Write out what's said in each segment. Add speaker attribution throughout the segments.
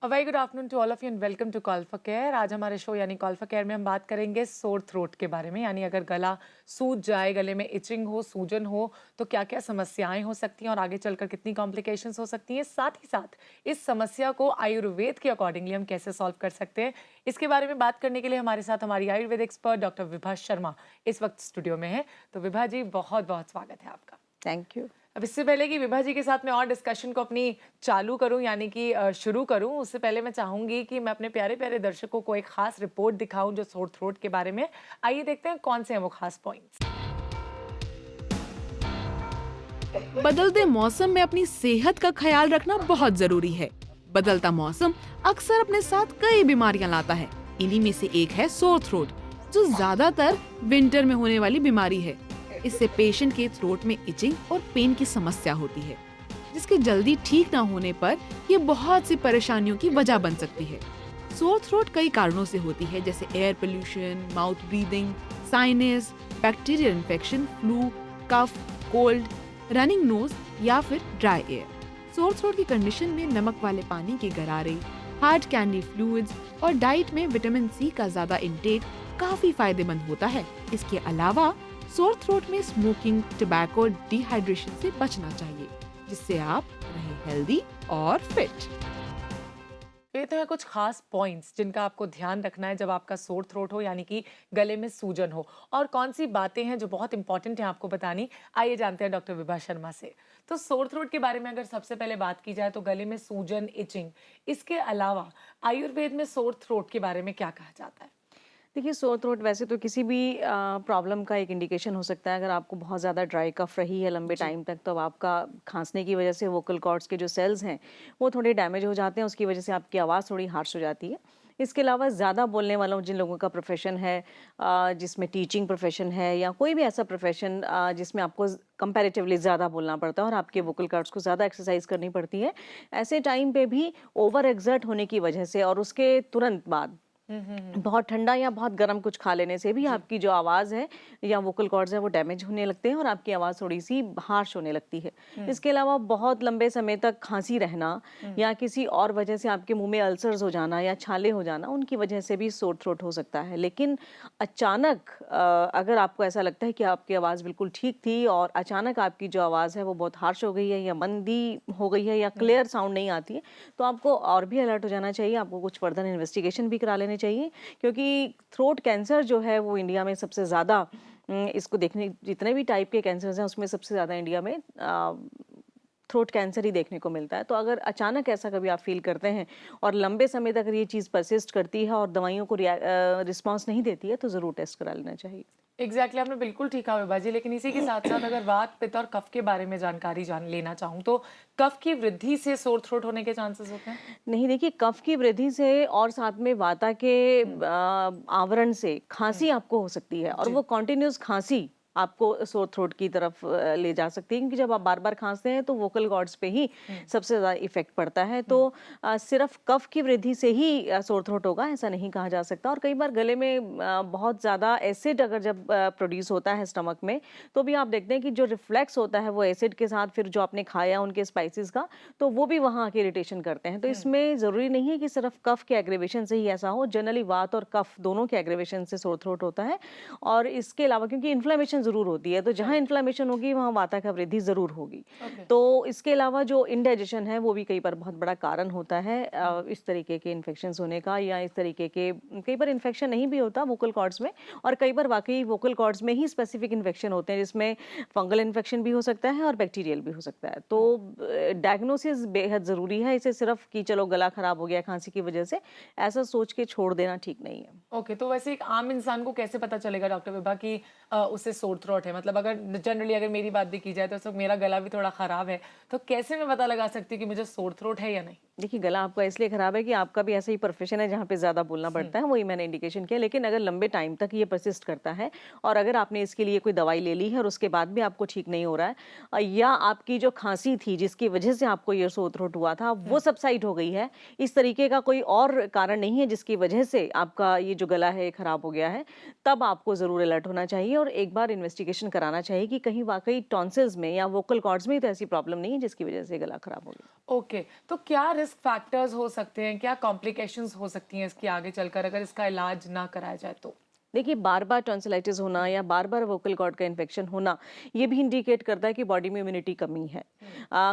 Speaker 1: Very good afternoon to all of you and welcome to call for care. आज हमारे show यानी call for care में हम बात करेंगे सोर थ्रोट के बारे में, यानी अगर गला सूज जाए, गले में इचिंग हो, सूजन हो, तो क्या क्या समस्याएं हो सकती हैं और आगे चलकर कितनी कॉम्प्लिकेशंस हो सकती हैं। साथ ही साथ इस समस्या को आयुर्वेद के अकॉर्डिंगली हम कैसे सॉल्व कर सकते हैं, इसके बारे में बात करने के लिए हमारे साथ हमारी आयुर्वेद एक्सपर्ट डॉक्टर विभा शर्मा इस वक्त स्टूडियो में है। तो विभा जी, बहुत बहुत स्वागत है आपका।
Speaker 2: Thank you.
Speaker 1: अब इससे पहले कि विभा जी के साथ मैं और डिस्कशन को अपनी चालू करूं, यानी कि शुरू करूं, उससे पहले मैं चाहूंगी कि मैं अपने प्यारे प्यारे दर्शकों को एक खास रिपोर्ट दिखाऊं जो सोर थ्रोट के बारे में। आइए देखते हैं कौन से हैं वो खास पॉइंट्स।
Speaker 3: बदलते मौसम में अपनी सेहत का ख्याल रखना बहुत जरूरी है। बदलता मौसम अक्सर अपने साथ कई बीमारियां लाता है। इन्हीं में से एक है सोर थ्रोट, जो ज्यादातर विंटर में होने वाली बीमारी है। इससे पेशेंट के थ्रोट में इचिंग और पेन की समस्या होती है, जिसके जल्दी ठीक ना होने पर ये बहुत सी परेशानियों की वजह बन सकती है। सोर थ्रोट कई कारणों से होती है, जैसे air pollution, mouth breathing, sinus, bacterial infection, flu, cough, cold, running nose या फिर ड्राई एयर। सोर थ्रोट की कंडीशन में नमक वाले पानी के गरारे, हार्ड कैंडी फ्लूइड्स और डाइट में विटामिन सी का ज्यादा इंटेक काफी फायदेमंद होता है। इसके अलावा सोर थ्रोट में स्मोकिंग, टबैको, डिहाइड्रेशन से बचना चाहिए, जिससे आप रहे हेल्दी और फिट।
Speaker 1: ये तो है कुछ खास पॉइंट्स जिनका आपको ध्यान रखना है जब आपका सोर थ्रोट हो, यानी कि गले में सूजन हो, और कौन सी बातें हैं जो बहुत इंपॉर्टेंट हैं आपको बतानी। आइए जानते हैं डॉक्टर विभा शर्मा से। तो सोर थ्रोट के बारे में अगर सबसे पहले बात की जाए तो गले में सूजन, इचिंग, इसके अलावा आयुर्वेद में सोर थ्रोट के बारे में क्या कहा जाता है?
Speaker 2: देखिए, सोर थ्रोट वैसे तो किसी भी प्रॉब्लम का एक इंडिकेशन हो सकता है। अगर आपको बहुत ज़्यादा ड्राई कफ रही है लंबे टाइम तक, तो अब आपका खांसने की वजह से वोकल कॉर्ड्स के जो सेल्स हैं वो थोड़े डैमेज हो जाते हैं। उसकी वजह से आपकी आवाज़ थोड़ी हार्श हो जाती है। इसके अलावा ज़्यादा बोलने वालों जिन लोगों का प्रोफेशन है, जिसमें टीचिंग प्रोफेशन है या कोई भी ऐसा प्रोफेशन जिसमें आपको कंपैरेटिवली ज़्यादा बोलना पड़ता है और आपके वोकल कॉर्ड्स को ज़्यादा एक्सरसाइज करनी पड़ती है, ऐसे टाइम पे भी ओवर एक्सर्ट होने की वजह से और उसके तुरंत बाद बहुत ठंडा या बहुत गर्म कुछ खा लेने से भी आपकी जो आवाज़ है या वोकल कॉर्ड्स है वो डैमेज होने लगते हैं और आपकी आवाज़ थोड़ी सी हार्श होने लगती है। इसके अलावा बहुत लंबे समय तक खांसी रहना या किसी और वजह से आपके मुंह में अल्सर्स हो जाना या छाले हो जाना, उनकी वजह से भी सोर थ्रोट हो सकता है। लेकिन अचानक अगर आपको ऐसा लगता है कि आपकी आवाज़ बिल्कुल ठीक थी और अचानक आपकी जो आवाज़ है वो बहुत हार्श हो गई है या मंदी हो गई है या क्लियर साउंड नहीं आती है, तो आपको और भी अलर्ट हो जाना चाहिए। आपको कुछ फर्दर इन्वेस्टिगेशन भी करा लेने चाहिए, क्योंकि थ्रोट कैंसर जो है वो इंडिया में सबसे ज़्यादा, इसको देखने जितने भी टाइप के कैंसर्स हैं उसमें सबसे ज़्यादा इंडिया में थ्रोट कैंसर ही देखने को मिलता है। तो अगर अचानक ऐसा कभी आप फील करते हैं और लंबे समय तक अगर ये चीज़ परसिस्ट करती है और दवाइयों को रिस्पॉन्स नहीं देती है, तो ज़रूर टेस्ट करा लेना चाहिए।
Speaker 1: एग्जैक्टली आपने बिल्कुल ठीक कहा विभा जी। लेकिन इसी के साथ साथ अगर वात, पित्त और कफ के बारे में जानकारी जान लेना चाहूँ तो कफ की वृद्धि से सोर थ्रोट होने के चांसेस होते हैं?
Speaker 2: नहीं, देखिए, कफ की वृद्धि से और साथ में वाता के आवरण से खांसी आपको हो सकती है और वो कॉन्टिन्यूस खांसी आपको सोर थ्रोट की तरफ ले जा सकती है, क्योंकि जब आप बार बार खांसते हैं तो वोकल कॉर्ड्स पे ही सबसे ज़्यादा इफेक्ट पड़ता है। तो सिर्फ कफ की वृद्धि से ही सोर थ्रोट होगा ऐसा नहीं कहा जा सकता। और कई बार गले में बहुत ज़्यादा एसिड अगर जब प्रोड्यूस होता है स्टमक में, तो भी आप देखते हैं कि जो रिफ्लेक्स होता है वो एसिड के साथ फिर जो आपने खाया उनके स्पाइसेस का, तो वो भी वहाँ आके इरिटेशन करते हैं। तो इसमें ज़रूरी नहीं है कि सिर्फ कफ के एग्रीवेशन से ही ऐसा हो। जनरली वात और कफ दोनों के एग्रीवेशन से सोर थ्रोट होता है। और इसके अलावा क्योंकि इन्फ्लेमेशन ज़रूर होती है, तो जहाँ इन्फ्लेमेशन होगी वहाँ वाता का वृद्धि ज़रूर होगी। तो इसके अलावा जो इंडाइजेशन है वो भी कई बार बहुत बड़ा कारण होता है इस तरीके के इन्फेक्शंस होने का, या इस तरीके के कई बार इन्फेक्शन नहीं भी होता वोकल कॉर्ड्स में, और कई बार वाकई वोकल कॉर्ड्स में ही स्पेसिफिक इन्फेक्शन होते हैं, जिसमें फंगल इन्फेक्शन भी हो सकता है और बैक्टीरियल भी हो सकता है। तो डायग्नोसिस बेहद ज़रूरी है। इसे सिर्फ कि चलो गला खराब हो गया खांसी की वजह से, ऐसा सोच के छोड़ देना ठीक नहीं है।
Speaker 1: ओके, तो वैसे एक आम इंसान को कैसे पता चलेगा डॉक्टर विभा कि उसे सोर थ्रोट है? मतलब अगर जनरली अगर मेरी बात भी की जाए तो मेरा गला भी थोड़ा खराब है, तो कैसे मैं पता लगा सकती हूँ कि मुझे सोर थ्रोट है या नहीं?
Speaker 2: देखिए, गला आपका इसलिए खराब है कि आपका भी ऐसा ही प्रोफेशन है जहाँ पे ज़्यादा बोलना पड़ता है, वही मैंने इंडिकेशन किया। लेकिन अगर लंबे टाइम तक ये परसिस्ट करता है और अगर आपने इसके लिए कोई दवाई ले ली है और उसके बाद भी आपको ठीक नहीं हो रहा है, या आपकी जो खांसी थी जिसकी वजह से आपको ये सोर थ्रोट हुआ था वो सबसाइड हो गई है, इस तरीके का कोई और कारण नहीं है जिसकी वजह से आपका ये जो गला है खराब हो गया है, तब आपको ज़रूर अलर्ट होना चाहिए और एक बार इन्वेस्टिगेशन कराना चाहिए कि कहीं वाकई टॉन्सिल्स में या वोकल कॉर्ड्स में तो ऐसी प्रॉब्लम नहीं है जिसकी वजह से गला खराब हो गया।
Speaker 1: ओके, तो क्या रिस्क फैक्टर्स हो सकते हैं, क्या कॉम्प्लिकेशंस हो सकती हैं इसकी आगे चलकर अगर इसका इलाज ना कराया जाए तो?
Speaker 2: देखिए, बार-बार टॉन्सिलाइटिस होना या बार-बार वोकल कॉर्ड का इन्फेक्शन होना, ये भी इंडिकेट करता है कि बॉडी में इम्यूनिटी कमी है।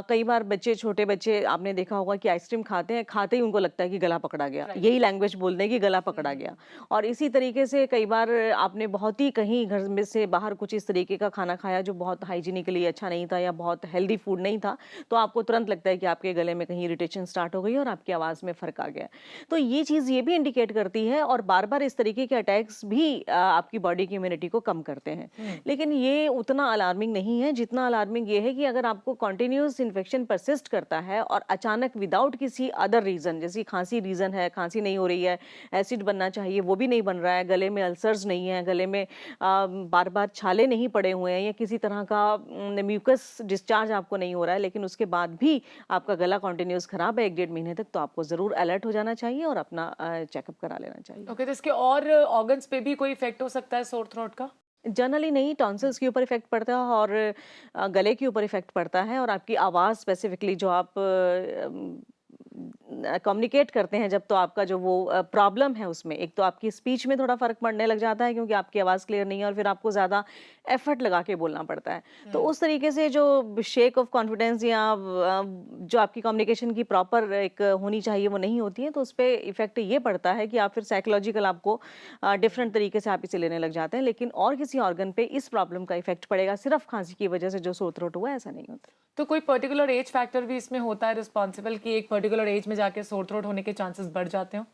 Speaker 2: कई बार बच्चे, छोटे बच्चे आपने देखा होगा कि आइसक्रीम खाते हैं, खाते ही उनको लगता है कि गला पकड़ा गया।
Speaker 1: राइट।
Speaker 2: यही लैंग्वेज बोलते हैं कि गला पकड़ा गया। और इसी तरीके से कई बार आपने बहुत ही कहीं घर में से बाहर कुछ इस तरीके का खाना खाया जो बहुत हाइजीनिकली अच्छा नहीं था या बहुत हेल्दी फूड नहीं था, तो आपको तुरंत लगता है कि आपके गले में कहीं इरिटेशन स्टार्ट हो गई और आपकी आवाज़ में फ़र्क आ गया। तो ये चीज़ ये भी इंडिकेट करती है और बार-बार इस तरीके के अटैक्स भी आपकी बॉडी की इम्यूनिटी को कम करते हैं। लेकिन ये उतना अलार्मिंग नहीं है जितना अलार्मिंग ये है कि अगर आपको कंटिन्यूअस इन्फेक्शन परसिस्ट करता है और अचानक विदाउट किसी अदर रीज़न, जैसे खांसी रीज़न है, खांसी नहीं हो रही है, एसिड बनना चाहिए वो भी नहीं बन रहा है, गले में अल्सर्स नहीं है, गले में बार-बार छाले नहीं पड़े हुए हैं या किसी तरह का म्यूकस डिस्चार्ज आपको नहीं हो रहा है, लेकिन उसके बाद भी आपका गला कंटिन्यूअस खराब है 1 डेढ़ महीने तक, तो आपको ज़रूर अलर्ट हो जाना चाहिए और अपना चेकअप करा लेना चाहिए।
Speaker 1: ओके, तो इसके और ऑर्गन्स पे भी कोई इफेक्ट हो सकता है सोर थ्रोट का?
Speaker 2: जनरली नहीं, टॉन्सिल्स के ऊपर इफेक्ट पड़ता है और गले के ऊपर इफेक्ट पड़ता है और आपकी आवाज़ स्पेसिफिकली जो आप कम्युनिकेट करते हैं जब, तो आपका जो वो प्रॉब्लम है उसमें एक तो आपकी स्पीच में थोड़ा फ़र्क पड़ने लग जाता है क्योंकि आपकी आवाज़ क्लियर नहीं है और फिर आपको ज़्यादा एफर्ट लगा के बोलना पड़ता है। तो उस तरीके से जो शेक ऑफ कॉन्फिडेंस या जो आपकी कम्युनिकेशन की प्रॉपर एक होनी चाहिए वो नहीं होती है, तो उस पे इफ़ेक्ट ये पड़ता है कि आप फिर साइकोलॉजिकल आपको डिफरेंट तरीके से आप इसे लेने लग जाते हैं। लेकिन और किसी ऑर्गन पे इस प्रॉब्लम का इफ़ेक्ट पड़ेगा सिर्फ़ खाँसी की वजह से जो सोर थ्रोट हुआ है, ऐसा नहीं होता।
Speaker 1: तो कोई पर्टिकुलर एज फैक्टर भी इसमें होता है रिस्पॉन्सिबल कि एक पर्टिकुलर एज में जाके सोर थ्रोट होने के चांसेस बढ़ जाते हो?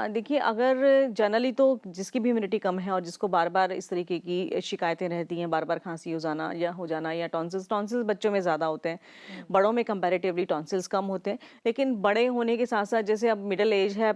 Speaker 2: देखिए, अगर जनरली तो जिसकी भी इम्यूनिटी कम है और जिसको बार-बार इस तरीके की शिकायतें रहती हैं, बार-बार खांसी हो जाना या टॉन्सिल्स टॉन्सिल्स बच्चों में ज़्यादा होते हैं। बड़ों में कंपैरेटिवली टॉन्सिल्स कम होते हैं। लेकिन बड़े होने के साथ-साथ जैसे अब मिडल एज है,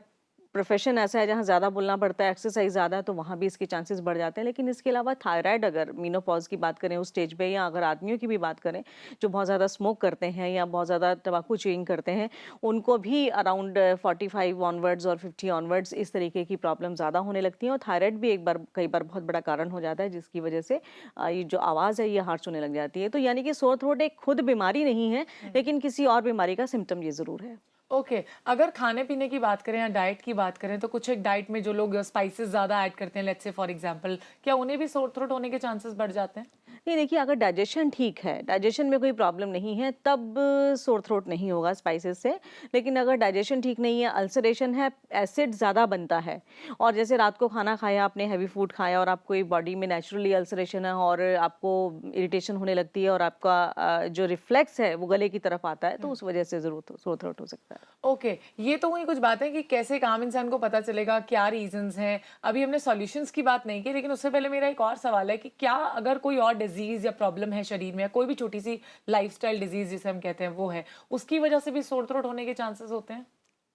Speaker 2: प्रोफ़ेशन ऐसा है जहाँ ज़्यादा बोलना पड़ता है, एक्सरसाइज़ ज़्यादा है, तो वहाँ भी इसके चांसेस बढ़ जाते हैं। लेकिन इसके अलावा थायराइड, अगर मेनोपॉज़ की बात करें उस स्टेज पे, या अगर आदमियों की भी बात करें जो बहुत ज़्यादा स्मोक करते हैं या बहुत ज़्यादा तम्बाकू च्यूइंग करते हैं, उनको भी अराउंड 45 ऑनवर्ड्स और 50 ऑनवर्ड्स इस तरीके की प्रॉब्लम ज़्यादा होने लगती हैं और थायराइड भी कई बार बहुत बड़ा कारण हो जाता है जिसकी वजह से ये जो आवाज़ है ये हार्श होने लग जाती है। तो यानी कि सोर थ्रोट एक खुद बीमारी नहीं है, लेकिन किसी और बीमारी का सिम्पटम ये ज़रूर है।
Speaker 1: ओके, अगर खाने पीने की बात करें या डाइट की बात करें तो कुछ एक डाइट में जो लोग स्पाइसेस ज़्यादा ऐड करते हैं, लेट्स से फॉर एग्जांपल, क्या उन्हें भी सोर थ्रोट होने के चांसेस बढ़ जाते हैं?
Speaker 2: नहीं, देखिए, अगर डाइजेशन ठीक है, डाइजेशन में कोई प्रॉब्लम नहीं है, तब सोर थ्रोट नहीं होगा स्पाइसेस से। लेकिन अगर डाइजेशन ठीक नहीं है, अल्सरेशन है, एसिड ज़्यादा बनता है और जैसे रात को खाना खाया आपने, हैवी फूड खाया और आपको बॉडी में नेचुरली अल्सरेशन है और आपको इरिटेशन होने लगती है और आपका जो रिफ्लेक्स है वो गले की तरफ आता है, तो उस वजह से ज़रूर सोर थ्रोट हो सकता है।
Speaker 1: ओके, ये तो हुई कुछ बातें कि कैसे एक आम इंसान को पता चलेगा, क्या रीजंस हैं। अभी हमने सॉल्यूशंस की बात नहीं की, लेकिन उससे पहले मेरा एक और सवाल है कि क्या अगर कोई और डिजीज या प्रॉब्लम है शरीर में या कोई भी छोटी सी लाइफस्टाइल डिजीज जिसे हम कहते हैं वो है, उसकी वजह से भी सोर थ्रोट होने के चांसेस होते हैं?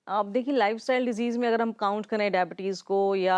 Speaker 2: अब देखिए, लाइफस्टाइल डिजीज़ में अगर हम काउंट करें डायबिटीज़ को या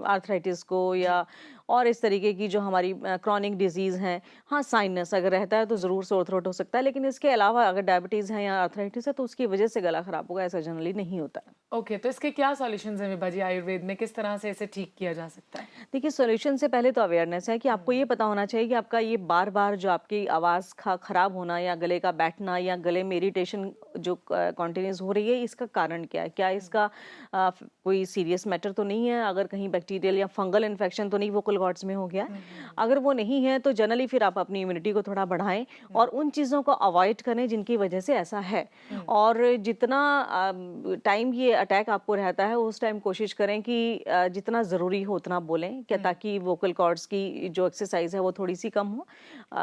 Speaker 2: आर्थराइटिस को या और इस तरीके की जो हमारी क्रॉनिक डिजीज़ हैं, हाँ, साइनस अगर रहता है तो ज़रूर सोर थ्रोट हो सकता है। लेकिन इसके अलावा अगर डायबिटीज़ है या आर्थराइटिस है तो उसकी वजह से गला ख़राब होगा, ऐसा जनरली नहीं होता है।
Speaker 1: ओके, तो इसके क्या सॉल्यूशंस हैं विभा जी आयुर्वेद में, किस तरह से इसे ठीक किया जा सकता है?
Speaker 2: देखिए, सॉल्यूशन से पहले तो अवेयरनेस है कि आपको ये पता होना चाहिए कि आपका ये बार-बार जो आपकी आवाज़ ख़राब होना या गले का बैठना या गले में इरिटेशन जो कंटिन्यूअस हो रही है, इसका कारण क्या है? क्या इसका कोई सीरियस मैटर तो नहीं है? अगर कहीं बैक्टीरियल या फंगल इन्फेक्शन तो नहीं वोकल कॉर्ड्स में हो गया है? अगर वो नहीं है तो जनरली फिर आप अपनी इम्यूनिटी को थोड़ा बढ़ाएँ और उन चीज़ों को अवॉइड करें जिनकी वजह से ऐसा है। और जितना टाइम ये अटैक आपको रहता है उस टाइम कोशिश करें कि जितना ज़रूरी हो उतना बोलें, क्या ताकि वोकल कॉर्ड्स की जो एक्सरसाइज है वो थोड़ी सी कम हो।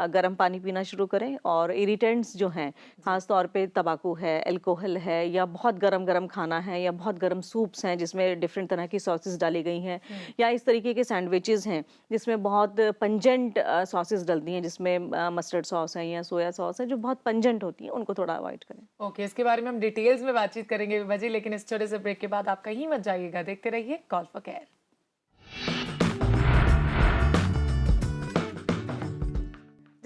Speaker 2: गर्म पानी पीना शुरू करें और इरिटेंट्स जो हैं, खास तौर पे तंबाकू है, अल्कोहल है या बहुत गरम खाना है या बहुत गरम सूप्स हैं जिसमें डिफरेंट तरह की सॉसेस डाली गई हैं या इस तरीके के सैंडविचेस हैं जिसमें बहुत पंजेंट सॉसेस डलती हैं, जिसमें मस्टर्ड सॉस है या सोया सॉस है जो बहुत पंजेंट होती हैं, उनको थोड़ा अवॉइड करें।
Speaker 1: ओके, इसके बारे में हम डिटेल्स में बातचीत करेंगे विभा जी, लेकिन इस छोटे से ब्रेक के बाद आप कहीं मत जाइएगा, देखते रहिए कॉल फॉर केयर।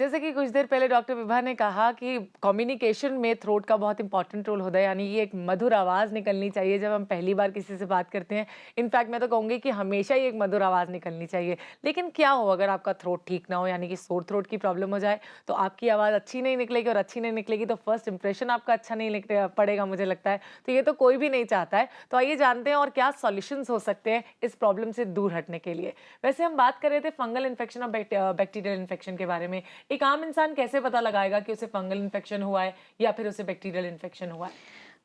Speaker 1: जैसे कि कुछ देर पहले डॉक्टर विभा ने कहा कि कम्युनिकेशन में थ्रोट का बहुत इंपॉर्टेंट रोल होता है, यानी ये एक मधुर आवाज़ निकलनी चाहिए जब हम पहली बार किसी से बात करते हैं। इनफैक्ट मैं तो कहूँगी कि हमेशा ही एक मधुर आवाज़ निकलनी चाहिए। लेकिन क्या हो अगर आपका थ्रोट ठीक ना हो, यानी कि सोर थ्रोट की प्रॉब्लम हो जाए, तो आपकी आवाज़ अच्छी नहीं निकलेगी, और अच्छी नहीं निकलेगी तो फर्स्ट इंप्रेशन आपका अच्छा नहीं पड़ेगा, मुझे लगता है। तो ये तो कोई भी नहीं चाहता है। तो आइए जानते हैं और क्या सॉल्यूशंस हो सकते हैं इस प्रॉब्लम से दूर हटने के लिए। वैसे हम बात कर रहे थे फंगल इन्फेक्शन और बैक्टीरियल इन्फेक्शन के बारे में। एक आम इंसान कैसे पता लगाएगा कि उसे फंगल इन्फेक्शन हुआ है या फिर उसे बैक्टीरियल इन्फेक्शन हुआ है?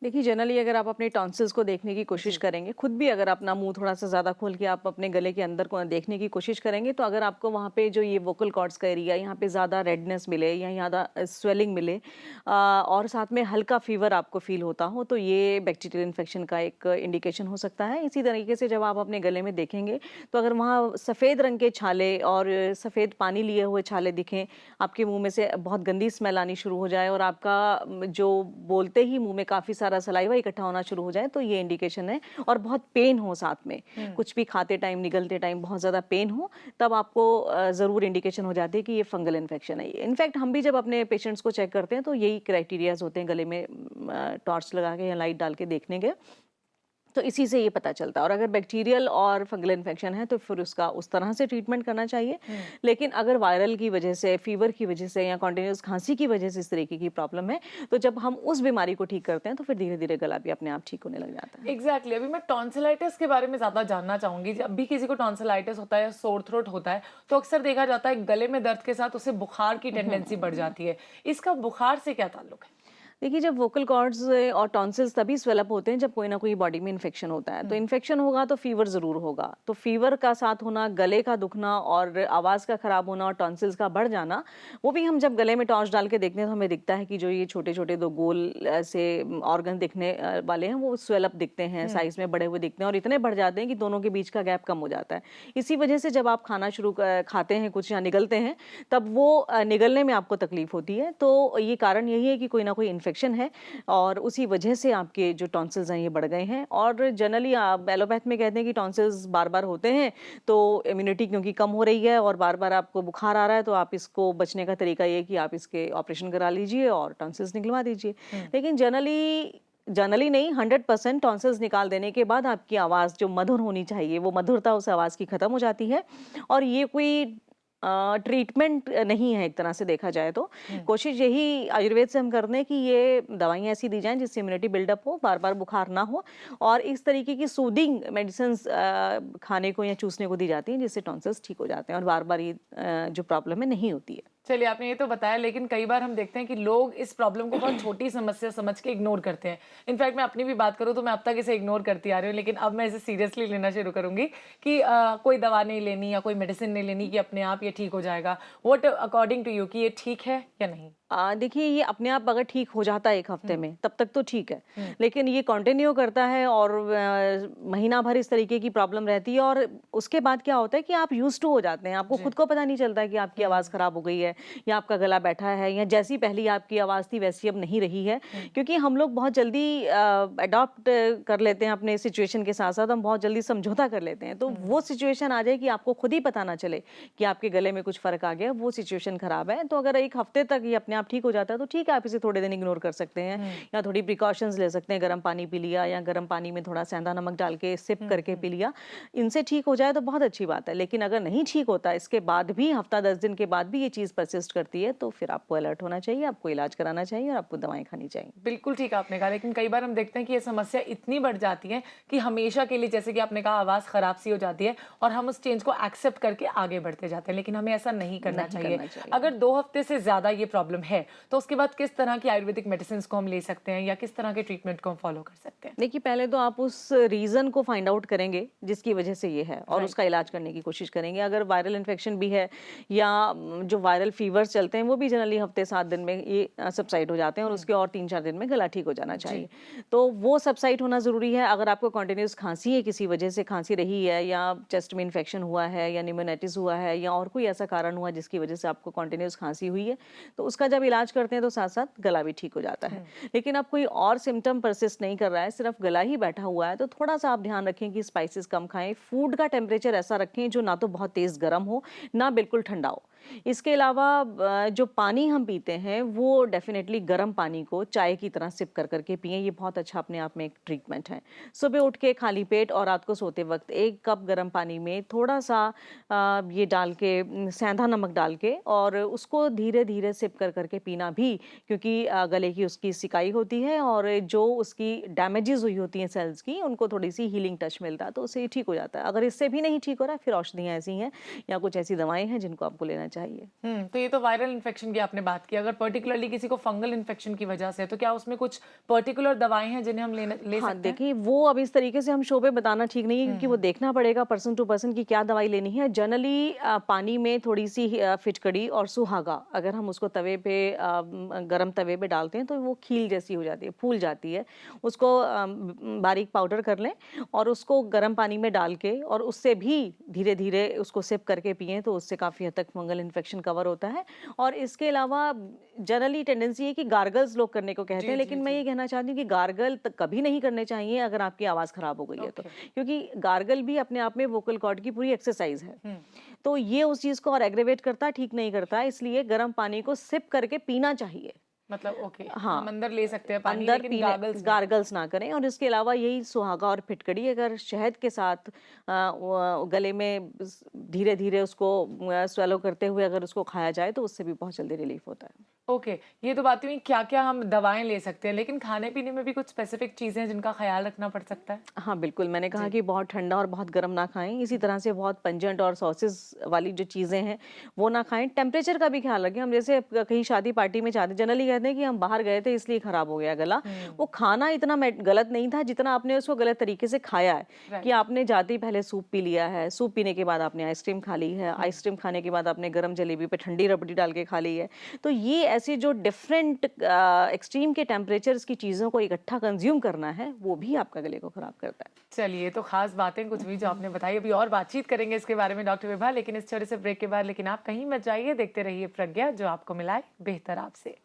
Speaker 2: देखिए, जनरली अगर आप अपने टॉन्सिल्स को देखने की कोशिश करेंगे, खुद भी अगर अपना मुंह थोड़ा सा ज़्यादा खोल के आप अपने गले के अंदर को देखने की कोशिश करेंगे, तो अगर आपको वहाँ पे जो ये वोकल कॉर्ड्स का एरिया, यहाँ पे ज़्यादा रेडनेस मिले या ज़्यादा स्वेलिंग मिले, और साथ में हल्का फीवर आपको फील होता हो, तो ये बैक्टीरियल इन्फेक्शन का एक इंडिकेशन हो सकता है। इसी तरीके से जब आप अपने गले में देखेंगे, तो अगर वहाँ सफ़ेद रंग के छाले और सफ़ेद पानी लिए हुए छाले दिखें, आपके मुंह में से बहुत गंदी स्मेल आनी शुरू हो जाए और आपका जो बोलते ही मुंह में काफ़ी सारा सलाइवा इकट्ठा होना शुरू हो जाए, तो ये इंडिकेशन है। और बहुत पेन हो साथ में, कुछ भी खाते टाइम, निगलते टाइम बहुत ज़्यादा पेन हो, तब आपको ज़रूर इंडिकेशन हो जाती है कि ये फंगल इन्फेक्शन है। इनफैक्ट हम भी जब अपने पेशेंट्स को चेक करते हैं तो यही क्राइटेरियाज होते हैं, गले में टॉर्च लगा के या लाइट डाल के देखने के, तो इसी से ये पता चलता है। और अगर बैक्टीरियल और फंगल इन्फेक्शन है तो फिर उसका उस तरह से ट्रीटमेंट करना चाहिए। लेकिन अगर वायरल की वजह से, फीवर की वजह से या कॉन्टिन्यूस खांसी की वजह से इस तरीके की प्रॉब्लम है, तो जब हम उस बीमारी को ठीक करते हैं तो फिर धीरे धीरे गला भी अपने आप ठीक होने लग जाता है।
Speaker 1: एग्जैक्टली अभी मैं टॉन्सिलाइटिस के बारे में ज़्यादा जानना चाहूँगी। जब भी किसी को टॉन्सिलाइटिस होता है, सोर थ्रोट होता है, तो अक्सर देखा जाता है गले में दर्द के साथ उसे बुखार की टेंडेंसी बढ़ जाती है। इसका बुखार से क्या ताल्लुक है?
Speaker 2: देखिए, जब वोकल कॉर्ड्स और टॉन्सिल्स तभी स्वेलअप होते हैं जब कोई ना कोई बॉडी में इन्फेक्शन होता है। तो इन्फेक्शन होगा तो फीवर ज़रूर होगा। तो फीवर का साथ होना, गले का दुखना और आवाज़ का ख़राब होना और टॉन्सिल्स का बढ़ जाना, वो भी हम जब गले में टॉर्च डाल के देखते हैं तो हमें दिखता है कि जो ये छोटे छोटे दो गोल से ऑर्गन दिखने वाले हैं, वो स्वेलअप दिखते हैं, साइज़ में बड़े हुए दिखते हैं और इतने बढ़ जाते हैं कि दोनों के बीच का गैप कम हो जाता है। इसी वजह से जब आप खाना खाते हैं कुछ या निगलते हैं, तब वो निगलने में आपको तकलीफ होती है। तो ये कारण यही है कि कोई ना कोई इन्फेक्शन है और उसी वजह से आपके जो टॉन्सिल्स हैं ये बढ़ गए हैं। और जनरली आप एलोपैथ में कहते हैं कि टॉन्सिल्स बार बार होते हैं, तो इम्यूनिटी क्योंकि कम हो रही है और बार बार आपको बुखार आ रहा है, तो आप इसको बचने का तरीका ये है कि आप इसके ऑपरेशन करा लीजिए और टॉन्सिल्स निकलवा दीजिए। लेकिन जनरली नहीं, 100% टॉन्सिल्स निकाल देने के बाद आपकी आवाज़ जो मधुर होनी चाहिए, वो मधुरता उस आवाज़ की ख़त्म हो जाती है। और ये कोई ट्रीटमेंट नहीं है एक तरह से देखा जाए तो। कोशिश यही आयुर्वेद से हम करते हैं कि ये दवाइयाँ ऐसी दी जाएं जिससे इम्यूनिटी बिल्डअप हो, बार बार बुखार ना हो, और इस तरीके की सूदिंग मेडिसिन खाने को या चूसने को दी जाती हैं जिससे टॉन्सिल्स ठीक हो जाते हैं और बार बार ये जो प्रॉब्लम है नहीं होती है।
Speaker 1: चलिए, आपने ये तो बताया, लेकिन कई बार हम देखते हैं कि लोग इस प्रॉब्लम को बहुत छोटी समस्या समझ के इग्नोर करते हैं। इनफैक्ट मैं अपनी भी बात करूँ तो मैं अब तक इसे इग्नोर करती आ रही हूँ, लेकिन अब मैं इसे सीरियसली लेना शुरू करूँगी कि कोई दवा नहीं लेनी या कोई मेडिसिन नहीं लेनी कि अपने आप ये ठीक हो जाएगा। व्हाट अकॉर्डिंग टू यू कि ये ठीक है या नहीं?
Speaker 2: देखिए, ये अपने आप अगर ठीक हो जाता है एक हफ्ते में, तब तक तो ठीक है। लेकिन ये कंटिन्यू करता है और महीना भर इस तरीके की प्रॉब्लम रहती है और उसके बाद क्या होता है कि आप यूज्ड टू हो जाते हैं। आपको खुद को पता नहीं चलता कि आपकी आवाज़ ख़राब हो गई है या आपका गला बैठा है या जैसी पहली आपकी आवाज़ थी वैसी अब नहीं रही है। क्योंकि हम लोग बहुत जल्दी अडॉप्ट कर लेते हैं अपने सिचुएशन के साथ साथ, हम बहुत जल्दी समझौता कर लेते हैं। तो वो सिचुएशन आ जाए कि आपको खुद ही पता ना चले कि आपके गले में कुछ फ़र्क आ गया, वो सिचुएशन ख़राब है। तो अगर एक हफ्ते तक ये अपने आप ठीक हो जाता है तो ठीक है, आप इसे थोड़े दिन इग्नोर कर सकते हैं या थोड़ी प्रिकॉशंस ले सकते हैं। गर्म पानी पी लिया या गर्म पानी में थोड़ा सेंधा नमक डाल के सिप करके पी लिया, इनसे ठीक हो जाए तो बहुत अच्छी बात है। लेकिन अगर नहीं ठीक होता, इसके बाद भी हफ्ता 10 दिन के बाद भी ये चीज़ परसिस्ट करती है, तो फिर आपको अलर्ट होना चाहिए, आपको इलाज कराना चाहिए और आपको दवाएं खानी चाहिए।
Speaker 1: बिल्कुल ठीक आपने कहा, लेकिन कई बार हम देखते हैं कि ये समस्या इतनी बढ़ जाती है कि हमेशा के लिए, जैसे कि आपने कहा, आवाज़ खराब सी हो जाती है और हम उस चेंज को एक्सेप्ट करके आगे बढ़ते जाते हैं। लेकिन हमें ऐसा नहीं करना चाहिए। अगर 2 हफ्ते से ज़्यादा ये प्रॉब्लम है तो उसके बाद किस तरह की आयुर्वेदिक मेडिसिन को हम ले सकते हैं या किस तरह के ट्रीटमेंट को हम फॉलो कर सकते हैं?
Speaker 2: देखिए, पहले तो आप उस रीज़न को फाइंड आउट करेंगे जिसकी वजह से ये है और उसका इलाज करने की कोशिश करेंगे। अगर वायरल इन्फेक्शन भी है या जो वायरल फीवर्स चलते हैं वो भी जनरली हफ्ते 7 दिन में ये सबसाइड हो जाते हैं और उसके और 3-4 दिन में गला ठीक हो जाना चाहिए। तो वो सबसाइड होना ज़रूरी है। अगर आपको कंटिन्यूस खांसी है, किसी वजह से खांसी रही है या चेस्ट में इन्फेक्शन हुआ है या निमोनाइटिस हुआ है या और कोई ऐसा कारण हुआ जिसकी वजह से आपको कंटिन्यूस खांसी हुई है, तो उसका जब इलाज करते हैं तो साथ साथ गला भी ठीक हो जाता है। लेकिन अब कोई और सिम्टम परसिस्ट नहीं कर रहा है, सिर्फ गला ही बैठा हुआ है, तो थोड़ा सा आप ध्यान रखें कि स्पाइसेस कम खाएं, फूड का टेम्परेचर ऐसा रखें जो ना तो बहुत तेज़ गर्म हो ना बिल्कुल ठंडा हो। इसके अलावा जो पानी हम पीते हैं वो डेफिनेटली गर्म पानी को चाय की तरह सिप कर करके पिएं। ये बहुत अच्छा अपने आप में एक ट्रीटमेंट है। सुबह उठ के खाली पेट और रात को सोते वक्त 1 कप गर्म पानी में थोड़ा सा ये डाल के सेंधा नमक डाल के और उसको धीरे धीरे सिप कर करके पीना भी, क्योंकि गले की उसकी सिकाई होती है और जो उसकी डैमेजेस हुई होती हैं सेल्स की, उनको थोड़ी सी हीलिंग टच मिलता है तो उससे ठीक हो जाता है। अगर इससे भी नहीं ठीक हो रहा है फिर औषधियाँ ऐसी हैं या कुछ ऐसी दवाएं हैं जिनको आपको लेना चाहिए।
Speaker 1: तो ये तो वायरल इन्फेक्शन की आपने बात की। अगर पर्टिकुलरली किसी को फंगल इन्फेक्शन की वजह से है तो क्या उसमें कुछ पर्टिकुलर दवाएं हैं जिन्हें हम ले
Speaker 2: हाँ,
Speaker 1: सकते हैं?
Speaker 2: देखिए वो अब इस तरीके से हम शो पे बताना ठीक नहीं है, क्योंकि वो देखना पड़ेगा पर्सन टू पर्सन की क्या दवाई लेनी है। जनरली पानी में थोड़ी सी फिटकड़ी और सुहागा अगर हम उसको तवे पे गरम तवे पे डालते हैं तो वो खील जैसी हो जाती है, फूल जाती है। उसको बारीक पाउडर कर लें और उसको गर्म पानी में डाल के और उससे भी धीरे धीरे उसको सिप करके पिएं तो उससे काफ़ी हद तक फंगल इन्फेक्शन कवर होता है। और इसके अलावा जनरली टेंडेंसी है कि गार्गल्स लोग करने को कहते हैं, लेकिन मैं ये कहना चाहती हूँ कि गार्गल कभी नहीं करने चाहिए अगर आपकी आवाज़ खराब हो गई है तो, क्योंकि गार्गल भी अपने आप में वोकल कॉर्ड की पूरी एक्सरसाइज है। तो ये उस चीज़ को और एग्रेवेट करता है, ठीक नहीं करता है, इसलिए गर्म पानी को सिप करके पीना चाहिए।
Speaker 1: मतलब ओके,
Speaker 2: हाँ,
Speaker 1: हम अंदर ले सकते हैं पानी
Speaker 2: अंदर
Speaker 1: लेकिन
Speaker 2: पीने गार्गल्स ना करें। और इसके अलावा यही सुहागा और फिटकड़ी अगर शहद के साथ गले में धीरे धीरे उसको स्वेलो करते हुए अगर उसको खाया जाए तो उससे भी बहुत जल्दी रिलीफ होता है।
Speaker 1: ओके, ये तो बात हुई क्या क्या हम दवाएं ले सकते हैं, लेकिन खाने पीने में भी कुछ स्पेसिफिक चीजें हैं जिनका ख्याल रखना पड़ सकता है?
Speaker 2: हाँ बिल्कुल, मैंने कहा कि बहुत ठंडा और बहुत गर्म ना खाएं, इसी तरह से बहुत पंजेंट और सॉसेस वाली जो चीज़ें हैं वो ना खाएं। टेम्परेचर का भी ख्याल रखें। हम जैसे कहीं शादी पार्टी में जाते जनरली कहते हैं कि हम बाहर गए थे इसलिए ख़राब हो गया गला। वो खाना इतना गलत नहीं था जितना आपने उसको गलत तरीके से खाया है। कि आपने जाते ही पहले सूप पी लिया है, सूप पीने के बाद आपने आइसक्रीम खा ली है, आइसक्रीम खाने के बाद आपने गर्म जलेबी पे ठंडी रबड़ी डाल के खा ली है। तो ये ऐसे जो डिफरेंट एक्सट्रीम के टेम्परेचर्स की चीज़ों को इकट्ठा कंज्यूम करना है वो भी आपका गले को खराब करता है।
Speaker 1: चलिए, तो खास बातें कुछ भी जो आपने बताई। अभी और बातचीत करेंगे इसके बारे में डॉक्टर विभा, लेकिन इस छोटे से ब्रेक के बाद। लेकिन आप कहीं मत जाइए, देखते रहिए प्रज्ञा, जो आपको मिलाए बेहतर आपसे।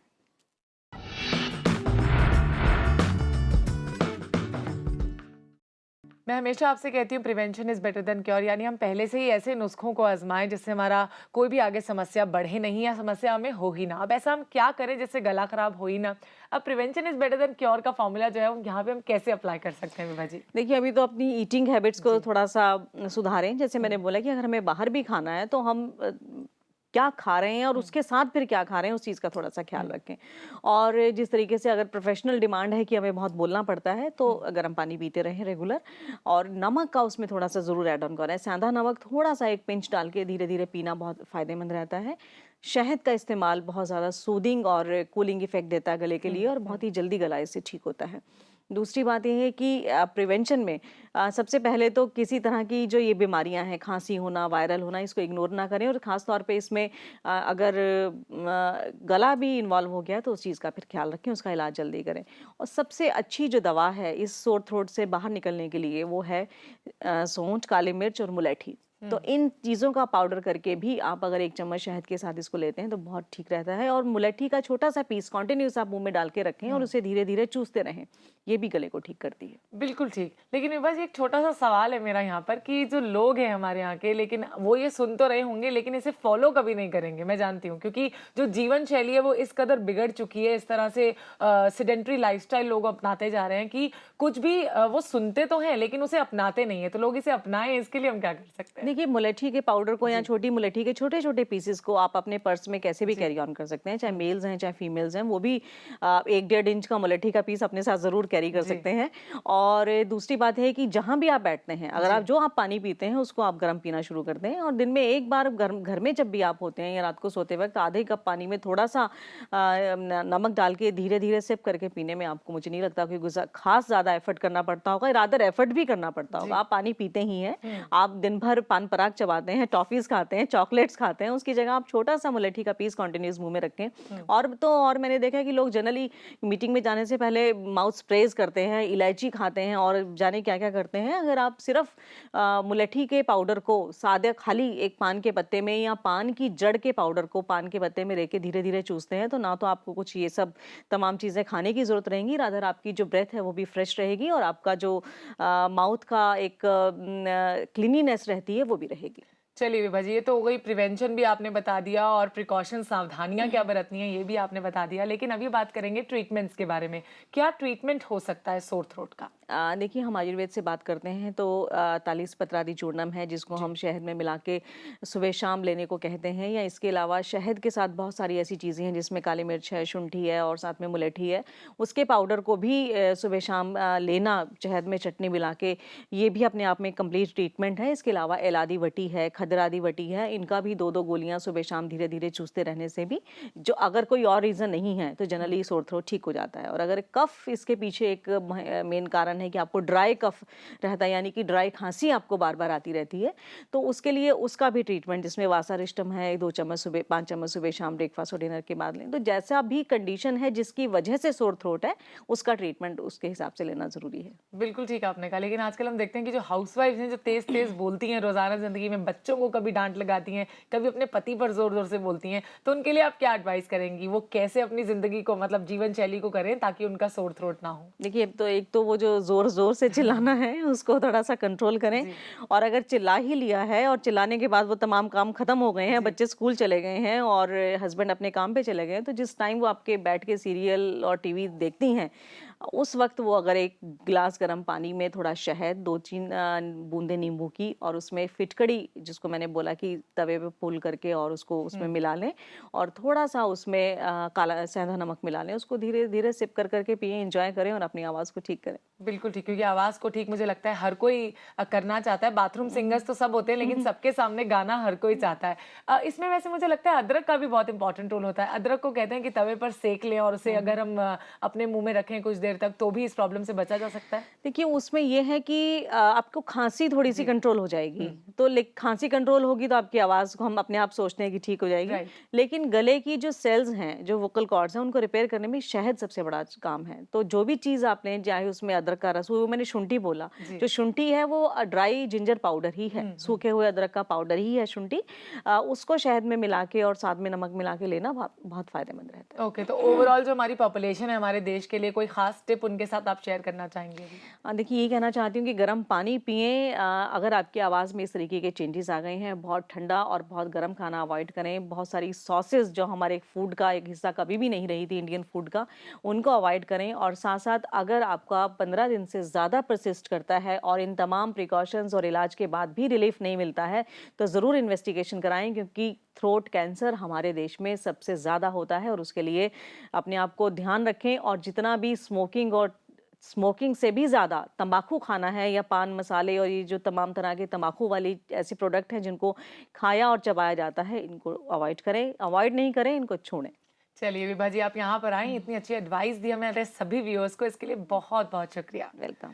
Speaker 1: मैं हमेशा आपसे कहती हूँ prevention is better than cure, यानी हम पहले से ही ऐसे नुस्खों को आजमाएं जिससे हमारा कोई भी आगे समस्या बढ़े नहीं या समस्या हमें हो ही ना। अब ऐसा हम क्या करें जिससे गला खराब हो ही ना? अब prevention is better than cure का फॉर्मूला जो है वो यहाँ पे हम कैसे अप्लाई कर सकते हैं विभा जी?
Speaker 2: देखिए, अभी तो अपनी ईटिंग हैबिट्स को थोड़ा सा सुधारें। जैसे मैंने बोला कि अगर हमें बाहर भी खाना है तो हम क्या खा रहे हैं और उसके साथ फिर क्या खा रहे हैं उस चीज़ का थोड़ा सा ख्याल रखें। और जिस तरीके से अगर प्रोफेशनल डिमांड है कि हमें बहुत बोलना पड़ता है तो गर्म पानी पीते रहें रेगुलर, और नमक का उसमें थोड़ा सा ज़रूर ऐड ऑन करें। सेंधा नमक थोड़ा सा 1 पिंच डाल के धीरे धीरे पीना बहुत फ़ायदेमंद रहता है। शहद का इस्तेमाल बहुत ज़्यादा सूदिंग और कूलिंग इफेक्ट देता है गले के लिए और बहुत ही जल्दी गला इससे ठीक होता है। दूसरी बात ये है कि प्रिवेंशन में सबसे पहले तो किसी तरह की जो ये बीमारियां हैं, खांसी होना, वायरल होना, इसको इग्नोर ना करें। और ख़ास तौर पे इसमें अगर गला भी इन्वॉल्व हो गया तो उस चीज़ का फिर ख्याल रखें, उसका इलाज जल्दी करें। और सबसे अच्छी जो दवा है इस सोर थ्रोट से बाहर निकलने के लिए वो है सौंठ, काली मिर्च और मुलैठी। तो इन चीज़ों का पाउडर करके भी आप अगर 1 चम्मच शहद के साथ इसको लेते हैं तो बहुत ठीक रहता है। और मुलैठी का छोटा सा पीस कॉन्टिन्यूस आप मुंह में डाल के रखें और उसे धीरे धीरे चूसते रहें, ये भी गले को ठीक करती है।
Speaker 1: बिल्कुल ठीक। लेकिन बस एक छोटा सा सवाल है मेरा यहाँ पर कि जो लोग हैं हमारे यहाँ के, लेकिन वो ये सुन तो रहे होंगे लेकिन इसे फॉलो कभी नहीं करेंगे, मैं जानती हूँ, क्योंकि जो जीवन शैली है वो इस कदर बिगड़ चुकी है, इस तरह से सेडेंटरी लाइफस्टाइल लोग अपनाते जा रहे हैं कि कुछ भी वो सुनते तो हैं लेकिन उसे अपनाते नहीं है। तो लोग इसे अपनाएं, इसके लिए हम क्या कर सकते हैं?
Speaker 2: देखिए, मुलैठी के पाउडर को या छोटी मुलैठी के छोटे छोटे पीसेस को आप अपने पर्स में कैसे भी कैरी ऑन कर सकते हैं, चाहे मेल्स हैं चाहे फीमेल्स हैं। वो भी 1-1.5 इंच का मुलैठी का पीस अपने साथ ज़रूर कैरी कर सकते हैं। और दूसरी बात है कि जहाँ भी आप बैठते हैं, अगर आप पानी पीते हैं उसको आप गर्म पीना शुरू कर दें। और दिन में एक बार घर में जब भी आप होते हैं या रात को सोते वक्त आधे कप पानी में थोड़ा सा नमक डाल के धीरे धीरे सिप करके पीने में आपको, मुझे नहीं लगता कि खास ज़्यादा एफर्ट करना पड़ता होगा, रादर एफर्ट भी करना पड़ता होगा। आप पानी पीते ही हैं, आप दिन भर पान पराग चबाते हैं, टॉफीज खाते हैं, चॉकलेट्स खाते हैं, उसकी जगह आप छोटा सा मुलैठी का पीस कॉन्टिन्यूस मुंह में रखें। और मैंने देखा है कि लोग जनरली मीटिंग में जाने से पहले माउथ स्प्रेज करते हैं, इलायची खाते हैं और जाने क्या क्या करते हैं। अगर आप सिर्फ मुलैठी के पाउडर को सादे खाली एक पान के पत्ते में या पान की जड़ के पाउडर को पान के पत्ते में लेके धीरे धीरे चूसते हैं तो ना तो आपको कुछ ये सब तमाम चीज़ें खाने की ज़रूरत रहेंगी, रादर आपकी जो ब्रेथ है वो भी फ्रेश रहेगी और आपका जो माउथ का एक क्लीनिनेस रहती है वो भी रहेगी।
Speaker 1: चलिए विभा जी, ये तो हो गई प्रिवेंशन भी आपने बता दिया और प्रिकॉशन सावधानियां क्या बरतनी है ये भी आपने बता दिया, लेकिन अभी बात करेंगे ट्रीटमेंट्स के बारे में। क्या ट्रीटमेंट हो सकता है सोर थ्रोट का?
Speaker 2: देखिए, हम आयुर्वेद से बात करते हैं तो तालीस पत्रादि चूर्णम है, जिसको हम शहद में मिला के सुबह शाम लेने को कहते हैं, या इसके अलावा शहद के साथ बहुत सारी ऐसी चीज़ें हैं जिसमें काली मिर्च है, शुंठी है और साथ में मुलेठी है, उसके पाउडर को भी सुबह शाम लेना शहद में चटनी मिला के, ये भी अपने आप में कंप्लीट ट्रीटमेंट है। इसके अलावा एलादी वटी है, खदरादी वटी है, इनका भी 2-2 गोलियां सुबह शाम धीरे धीरे चूसते रहने से भी, जो अगर कोई और रीज़न नहीं है तो जनरली सोर थ्रोट ठीक हो जाता है। और अगर कफ इसके पीछे एक मेन कारण है कि आपको ड्राई कफ रहता है, यानी कि ड्राई खांसी आपको बार बार आती रहती है, तो उसके लिए उसका भी ट्रीटमेंट, जिसमें वासारिष्टम है, 2 चम्मच सुबह, 5 चम्मच सुबह शाम ब्रेकफास्ट और डिनर के बाद लें। तो जैसा भी कंडीशन है जिसकी वजह से सोर थ्रोट है, उसका ट्रीटमेंट उसके हिसाब से लेना जरूरी है।
Speaker 1: बिल्कुल ठीक आपने कहा, लेकिन आजकल हम देखते हैं कि जो हाउसवाइफ हैं जो तेज तेज बोलती हैं रोजाना जिंदगी में, बच्चों को कभी डांट लगाती हैं, कभी अपने पति पर जोर जोर से बोलती हैं, तो उनके लिए आप क्या एडवाइस करेंगी? वो कैसे अपनी जिंदगी को, मतलब जीवन शैली को करें ताकि उनका सोर थ्रोट ना हो?
Speaker 2: देखिए, तो एक तो वो जो जोर जोर से चिल्लाना है उसको थोड़ा सा कंट्रोल करें, और अगर चिल्ला ही लिया है और चिल्लाने के बाद वो तमाम काम खत्म हो गए हैं, बच्चे स्कूल चले गए हैं और हस्बैंड अपने काम पे चले गए हैं, तो जिस टाइम वो आपके बैठ के सीरियल और टीवी देखती हैं, उस वक्त वो अगर एक गिलास गर्म पानी में थोड़ा शहद, 2-3 बूंदे नींबू की, और उसमें फिटकड़ी, जिसको मैंने बोला कि तवे पे पुल करके और उसको उसमें मिला लें, और थोड़ा सा उसमें काला सेंधा नमक मिला लें, उसको धीरे धीरे सिप कर करके पिए, एंजॉय करें और अपनी आवाज़ को ठीक करें।
Speaker 1: बिल्कुल ठीक, क्योंकि आवाज को ठीक मुझे लगता है हर कोई करना चाहता है। बाथरूम सिंगर्स तो सब होते हैं, लेकिन सबके सामने गाना हर कोई चाहता है। इसमें वैसे मुझे लगता है अदरक का भी बहुत इंपॉर्टेंट रोल होता है। अदरक को कहते हैं कि तवे पर सेक लें और उसे अगर हम अपने मुंह में रखें कुछ देर तक, तो भी इस प्रॉब्लम से बचा जा सकता है।
Speaker 2: देखिए, उसमें ये है कि आपको खांसी थोड़ी सी कंट्रोल हो जाएगी, तो खांसी कंट्रोल होगी तो आपकी आवाज़ को हम अपने आप सोचते हैं कि ठीक हो जाएगी,
Speaker 1: राइट।
Speaker 2: लेकिन गले की जो सेल्स हैं, जो वोकल कॉर्ड्स हैं, उनको रिपेयर करने में शहद सबसे बड़ा काम है। तो जो भी चीज़ आप लें, चाहे उसमें अदरक का रस, वो मैंने शुंठी बोला, जो शुंठी है वो ड्राई जिंजर पाउडर ही है, सूखे हुए अदरक का पाउडर ही है शुंठी, उसको शहद में मिला के और साथ में नमक मिला के लेना बहुत बहुत फायदेमंद रहता है।
Speaker 1: ओके, तो ओवरऑल जो हमारी पॉपुलेशन है हमारे देश के लिए, कोई खास टिप उनके साथ आप शेयर करना चाहेंगे अभी?
Speaker 2: देखिए, ये कहना चाहती हूँ कि गर्म पानी पिएं, अगर आपकी आवाज़ में इस तरीके के चेंजेस आ गए हैं, बहुत ठंडा और बहुत गर्म खाना अवॉइड करें, बहुत सारी सॉसेस जो हमारे फूड का एक हिस्सा कभी भी नहीं रही थी इंडियन फूड का, उनको अवॉइड करें, और साथ साथ अगर आपका 15 दिन से ज़्यादा परसिस्ट करता है और इन तमाम प्रिकॉशंस और इलाज के बाद भी रिलीफ नहीं मिलता है, तो ज़रूर इन्वेस्टिगेशन कराएं, क्योंकि थ्रोट कैंसर हमारे देश में सबसे ज़्यादा होता है, और उसके लिए अपने आप को ध्यान रखें, और जितना भी स्मोकिंग से भी ज़्यादा तंबाकू खाना है, या पान मसाले और ये जो तमाम तरह के तंबाकू वाली ऐसे प्रोडक्ट हैं जिनको खाया और चबाया जाता है, इनको अवॉइड करें, अवॉइड नहीं करें, इनको छोड़ें।
Speaker 1: चलिए विभा जी, आप यहाँ पर आई, इतनी अच्छी एडवाइस दी हमें सभी व्यूअर्स को, इसके लिए बहुत बहुत शुक्रिया।
Speaker 2: वेलकम।